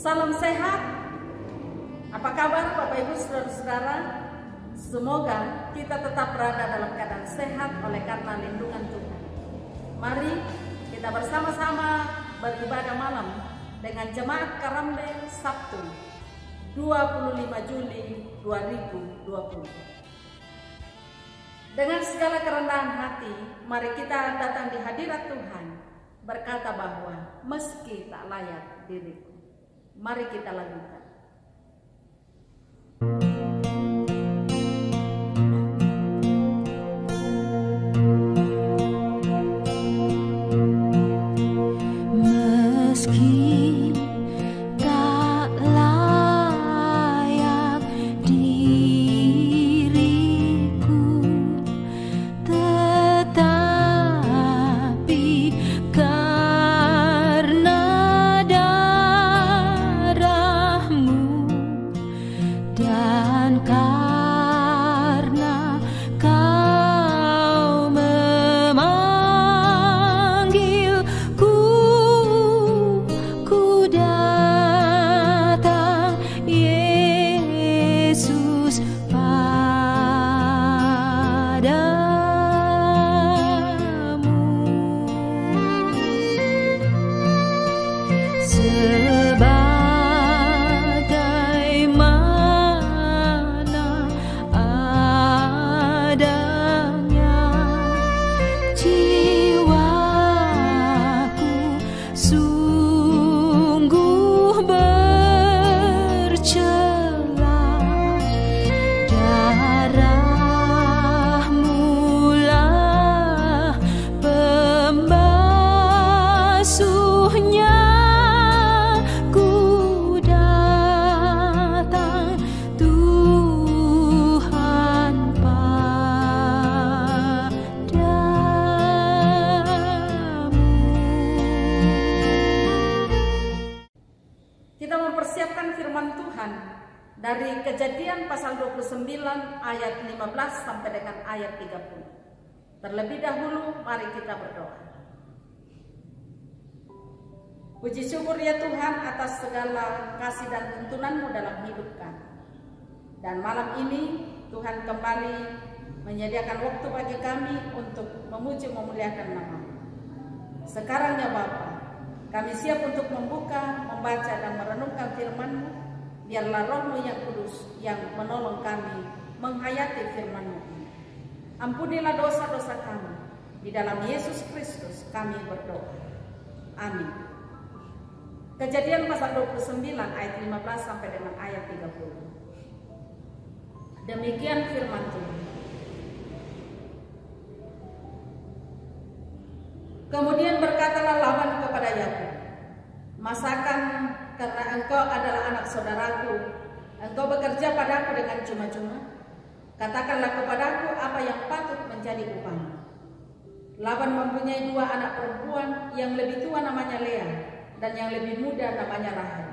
Salam sehat. Apa kabar Bapak Ibu Saudara-saudara? Semoga kita tetap berada dalam keadaan sehat oleh karena lindungan Tuhan. Mari kita bersama-sama beribadah malam dengan Jemaat Karambe Sabtu 25 Juli 2020. Dengan segala kerendahan hati, mari kita datang di hadirat Tuhan, berkata bahwa meski tak layak diriku. Mari kita lakukan. Meski tak layak diriku, tetapi karena darahmu dan karena kau memanggilku, ku datang Yesus padamu. Sebagaimana adanya jiwaku sungguh bercela, darahmu-lah pembasuhnya. Ku datang Tuhan padamu. Kita mempersiapkan firman Tuhan dari Kejadian pasal 29 ayat 15 sampai dengan ayat 30. Terlebih dahulu mari kita berdoa. Puji syukur ya Tuhan atas segala kasih dan tuntunan-Mu dalam hidup kami. Dan malam ini Tuhan kembali menyediakan waktu bagi kami untuk memuji memuliakan nama-Mu. Sekarang ya Bapa, kami siap untuk membuka, membaca dan merenungkan firman-Mu. Biarlah Roh-Mu yang kudus yang menolong kami menghayati firman-Mu ini. Ampunilah dosa-dosa kami. Di dalam Yesus Kristus kami berdoa. Amin. Kejadian pasal 29 ayat 15 sampai dengan ayat 30. Demikian firman Tuhan. Kemudian berkatalah Laban kepada Yakub, "Masakan karena engkau adalah anak saudaraku, engkau bekerja padaku dengan cuma-cuma? Katakanlah kepadaku apa yang patut menjadi upahmu." Laban mempunyai dua anak perempuan, yang lebih tua namanya Lea dan yang lebih muda namanya Rahel.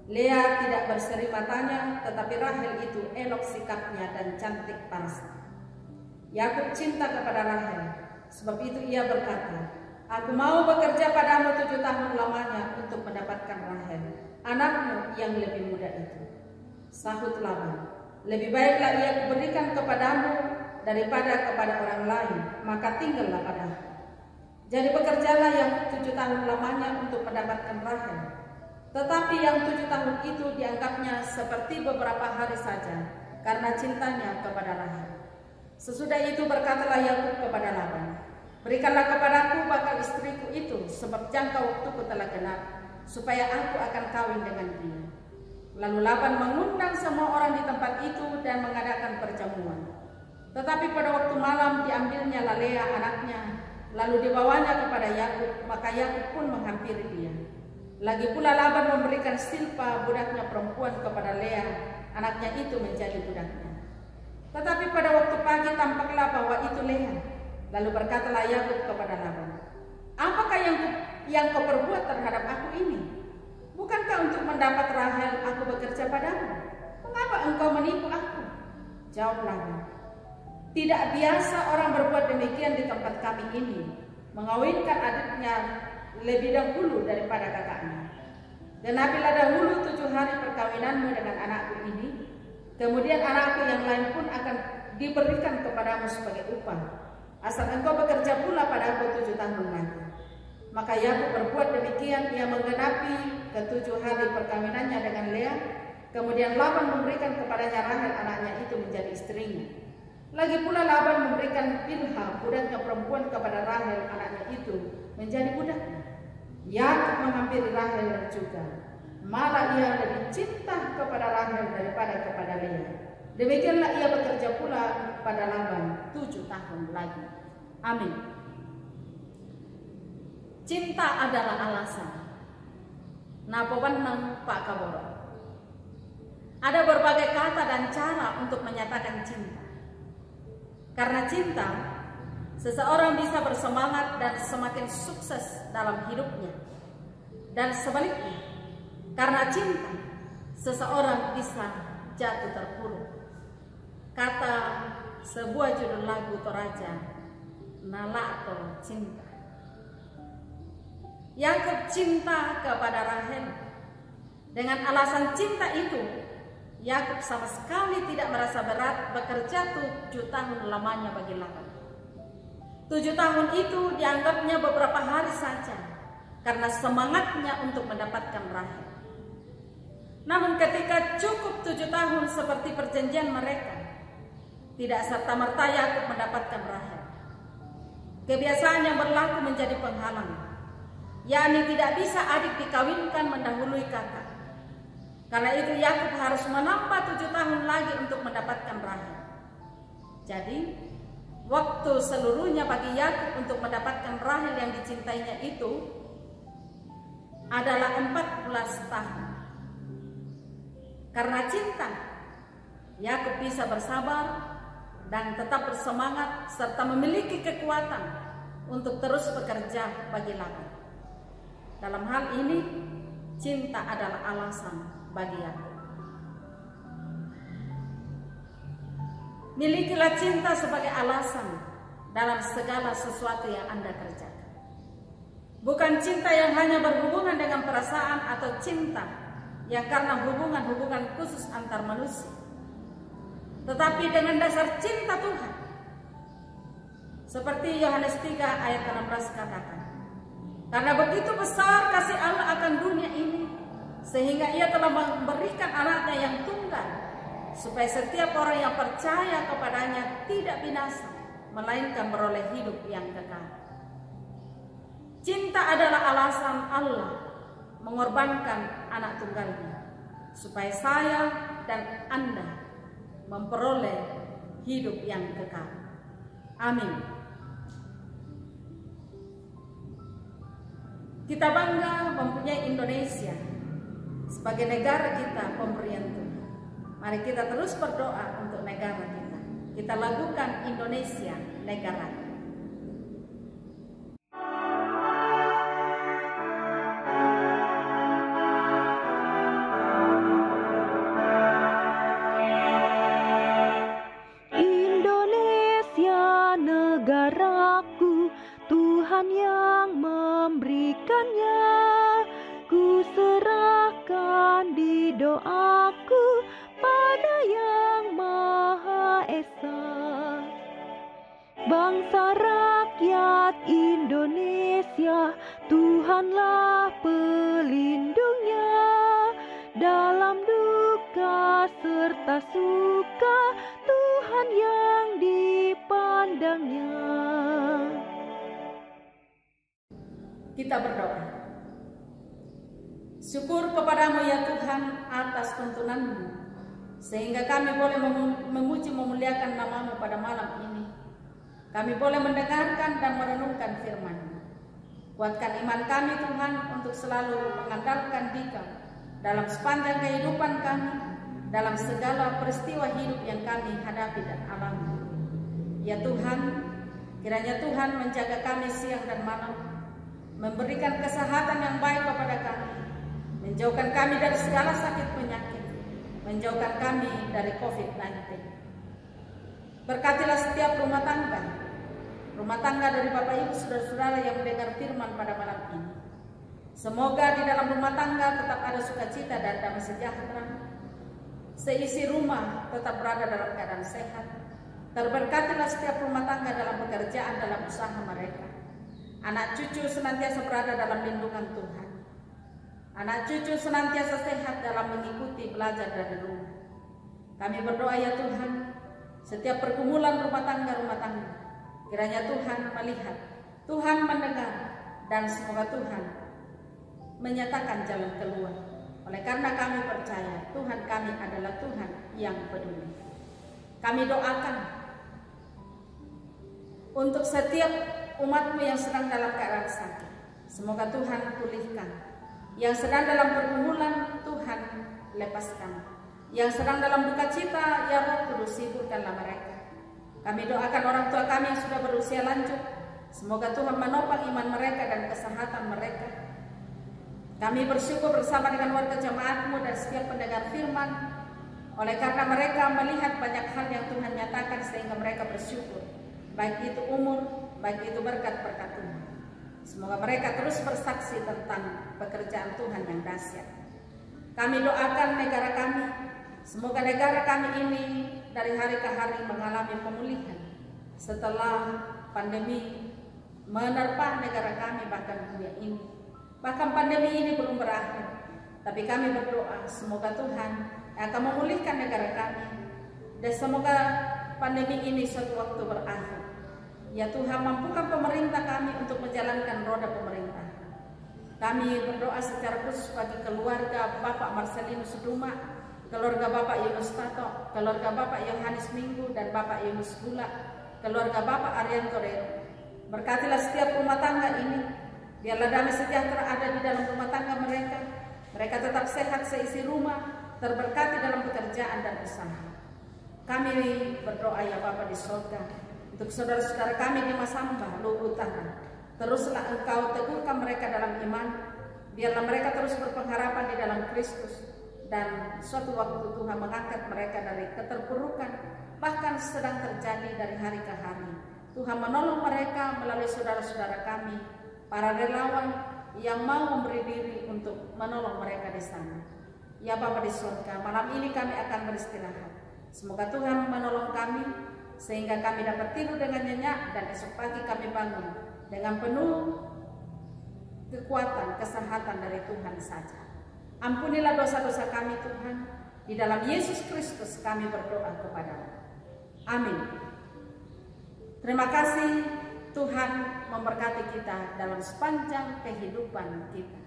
Lea tidak berseri matanya, tetapi Rahel itu elok sikapnya dan cantik parasnya. Yakub cinta kepada Rahel, sebab itu ia berkata, "Aku mau bekerja padamu 7 tahun lamanya untuk mendapatkan Rahel, anakmu yang lebih muda itu." Sahut Laban, "Lebih baiklah ia kuberikan kepadamu daripada kepada orang lain, maka tinggallah padaku." Jadi bekerjalah yang 7 tahun lamanya untuk mendapatkan Rahel. Tetapi yang 7 tahun itu dianggapnya seperti beberapa hari saja karena cintanya kepada Rahel. Sesudah itu berkatalah Yakub kepada Laban, "Berikanlah kepadaku bakal istriku itu, sebab jangka waktuku telah genap, supaya aku akan kawin dengan dia." Lalu Laban mengundang semua orang di tempat itu dan mengadakan perjamuan. Tetapi pada waktu malam diambilnya Lea anaknya, lalu dibawanya kepada Yakub, maka Yakub pun menghampiri dia. Lagi pula Laban memberikan Silpa budaknya perempuan kepada Lea, anaknya itu menjadi budaknya. Tetapi pada waktu pagi tampaklah bahwa itu Lea. Lalu berkatalah Yakub kepada Laban, "Apakah yang kau perbuat terhadap aku ini? Bukankah untuk mendapat Rahel aku bekerja padamu? Mengapa engkau menipu aku?" Jawab Laban, "Tidak biasa orang berbuat demikian di tempat kami ini, mengawinkan adiknya lebih dahulu daripada kakaknya." Genapilah dahulu 7 hari perkawinanmu dengan anakku ini, kemudian anakku yang lain pun akan diberikan kepadamu sebagai upah, asal engkau bekerja pula padaku 7 tahun lagi. Maka Yakub berbuat demikian, ia menggenapi ke-7 hari perkawinannya dengan Lea. Kemudian Laban memberikan kepadanya Rahel anaknya itu menjadi istrinya. Lagi pula Laban memberikan Bilha budaknya perempuan kepada Rahel anaknya itu menjadi budaknya. Yakub menghampiri Rahel juga, malah ia lebih cinta kepada Rahel daripada kepada Lea. Demikianlah ia bekerja pula pada Laban 7 tahun lagi. Amin. Cinta adalah alasan. Napa benang Pak Kaboro? Ada berbagai kata dan cara untuk menyatakan cinta. Karena cinta, seseorang bisa bersemangat dan semakin sukses dalam hidupnya. Dan sebaliknya, karena cinta, seseorang bisa jatuh terpuruk. Kata sebuah judul lagu Toraja, Nalato Cinta. Yakub cinta kepada Rahel. Dengan alasan cinta itu, Yakub sama sekali tidak merasa berat bekerja 7 tahun lamanya bagi Laban. 7 tahun itu dianggapnya beberapa hari saja karena semangatnya untuk mendapatkan Rahel. Namun ketika cukup 7 tahun seperti perjanjian mereka, tidak serta-merta Yakub mendapatkan Rahel. Kebiasaan yang berlaku menjadi penghalang, yakni tidak bisa adik dikawinkan mendahului kakak. Karena itu Yakub harus menambah 7 tahun lagi untuk mendapatkan Rahel. Jadi waktu seluruhnya bagi Yakub untuk mendapatkan Rahel yang dicintainya itu adalah 14 tahun. Karena cinta, Yakub bisa bersabar dan tetap bersemangat serta memiliki kekuatan untuk terus bekerja bagi Laban. Dalam hal ini, cinta adalah alasan bagi Yakub. Milikilah cinta sebagai alasan dalam segala sesuatu yang Anda kerjakan. Bukan cinta yang hanya berhubungan dengan perasaan atau cinta yang karena hubungan-hubungan khusus antar manusia, tetapi dengan dasar cinta Tuhan. Seperti Yohanes 3 ayat 16 katakan, karena begitu besar kasih Allah akan dunia ini, sehingga ia telah memberikan anaknya yang tunggal, supaya setiap orang yang percaya kepadanya tidak binasa, melainkan beroleh hidup yang kekal. Cinta adalah alasan Allah mengorbankan anak tunggalnya, supaya saya dan Anda memperoleh hidup yang kekal. Amin. Kita bangga mempunyai Indonesia sebagai negara kita pemberian Tuhan. Mari kita terus berdoa untuk negara kita. Kita lakukan Indonesia negara. Indonesia negaraku, Tuhan yang memberikannya. Ku serahkan di doaku pada Yang Maha Esa. Bangsa rakyat Indonesia, Tuhanlah pelindungnya. Dalam duka serta suka, Tuhan yang dipandangnya. Kita berdoa. Syukur kepadamu ya Tuhan atas tuntunanmu, sehingga kami boleh memuji memuliakan namamu pada malam ini. Kami boleh mendengarkan dan merenungkan firman-Mu. Kuatkan iman kami Tuhan untuk selalu mengandalkan Dikau dalam sepanjang kehidupan kami, dalam segala peristiwa hidup yang kami hadapi dan alami. Ya Tuhan, kiranya Tuhan menjaga kami siang dan malam, memberikan kesehatan yang baik kepada kami, menjauhkan kami dari segala sakit penyakit, menjauhkan kami dari COVID-19. Berkatilah setiap rumah tangga dari Bapak Ibu Saudara-saudara yang mendengar firman pada malam ini. Semoga di dalam rumah tangga tetap ada sukacita dan damai sejahtera. Seisi rumah tetap berada dalam keadaan sehat. Terberkatilah setiap rumah tangga dalam pekerjaan, dalam usaha mereka. Anak cucu senantiasa berada dalam lindungan Tuhan. Anak cucu senantiasa sehat dalam mengikuti belajar dari rumah. Kami berdoa ya Tuhan, setiap pergumulan rumah tangga, kiranya Tuhan melihat, Tuhan mendengar, dan semoga Tuhan menyatakan jalan keluar. Oleh karena kami percaya Tuhan kami adalah Tuhan yang peduli. Kami doakan untuk setiap umat-Mu yang sedang dalam keadaan sakit, semoga Tuhan pulihkan. Yang sedang dalam pergumulan, Tuhan lepaskan. Yang sedang dalam duka cita, ya Roh Kudus, hiburkanlah mereka. Kami doakan orang tua kami yang sudah berusia lanjut, semoga Tuhan menopang iman mereka dan kesehatan mereka. Kami bersyukur bersama dengan warga jemaat-Mu dan setiap pendengar firman, oleh karena mereka melihat banyak hal yang Tuhan nyatakan sehingga mereka bersyukur, baik itu umur, baik itu berkat-berkat Tuhan. Semoga mereka terus bersaksi tentang pekerjaan Tuhan yang dahsyat. Kami doakan negara kami, semoga negara kami ini dari hari ke hari mengalami pemulihan setelah pandemi menerpa negara kami bahkan dunia ini. Bahkan pandemi ini belum berakhir, tapi kami berdoa semoga Tuhan akan memulihkan negara kami dan semoga pandemi ini suatu waktu berakhir. Ya Tuhan, mampukan pemerintah kami untuk menjalankan roda pemerintah. Kami berdoa secara khusus bagi keluarga Bapak Marcelino Suduma, keluarga Bapak Yunus Tato, keluarga Bapak Yohanes Minggu dan Bapak Yunus Gula, keluarga Bapak Arian Torero. Berkatilah setiap rumah tangga ini, biarlah damai sejahtera ada di dalam rumah tangga mereka. Mereka tetap sehat seisi rumah, terberkati dalam pekerjaan dan usaha. Kami berdoa ya Bapa di surga, untuk saudara-saudara kami di Masamba, Luwu Utara, teruslah Engkau teguhkan mereka dalam iman, biarlah mereka terus berpengharapan di dalam Kristus, dan suatu waktu Tuhan mengangkat mereka dari keterpurukan, bahkan sedang terjadi dari hari ke hari. Tuhan menolong mereka melalui saudara-saudara kami, para relawan yang mau memberi diri untuk menolong mereka di sana. Ya Bapa di surga, malam ini kami akan beristirahat. Semoga Tuhan menolong kami, sehingga kami dapat tidur dengan nyenyak dan esok pagi kami bangun dengan penuh kekuatan kesehatan dari Tuhan saja. Ampunilah dosa-dosa kami Tuhan, di dalam Yesus Kristus kami berdoa kepada-Mu. Amin. Terima kasih, Tuhan memberkati kita dalam sepanjang kehidupan kita.